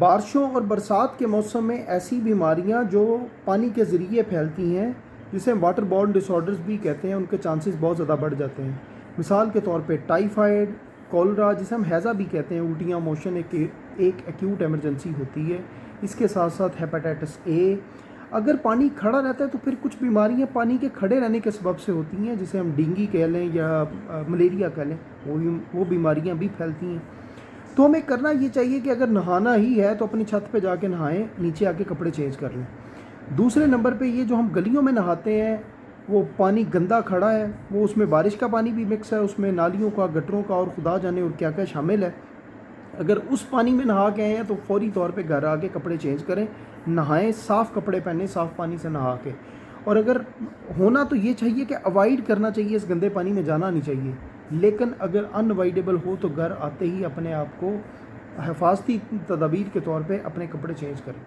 बारिशों और बरसात के मौसम में ऐसी बीमारियां जो पानी के ज़रिए फैलती हैं, जिसे हम वाटर बॉर्न डिसऑर्डर्स भी कहते हैं, उनके चांसेस बहुत ज़्यादा बढ़ जाते हैं। मिसाल के तौर पे टाइफाइड, कॉलरा, जिसे हम हैज़ा भी कहते हैं, उल्टियाँ, मोशन एक एक्यूट एमरजेंसी होती है। इसके साथ साथ हेपेटाइटिस ए। अगर पानी खड़ा रहता है तो फिर कुछ बीमारियां पानी के खड़े रहने के सबब से होती हैं, जिसे हम डेंगू कह लें या मलेरिया कह लें, वो बीमारियां भी फैलती हैं। तो हमें करना ये चाहिए कि अगर नहाना ही है तो अपनी छत पे जाके नहाएं, नीचे आके कपड़े चेंज कर लें। दूसरे नंबर पे ये जो हम गलियों में नहाते हैं, वो पानी गंदा खड़ा है, वो उसमें बारिश का पानी भी मिक्स है, उसमें नालियों का, गटरों का और खुदा जाने और क्या क्या शामिल है। अगर उस पानी में नहा के आए हैं तो फौरी तौर पे घर आके कपड़े चेंज करें, नहाएं, साफ़ कपड़े पहने, साफ़ पानी से नहा के। और अगर होना तो ये चाहिए कि अवॉइड करना चाहिए, इस गंदे पानी में जाना नहीं चाहिए। लेकिन अगर अनअवॉइडेबल हो तो घर आते ही अपने आप को हिफाजती तदाबीर के तौर पे अपने कपड़े चेंज करें।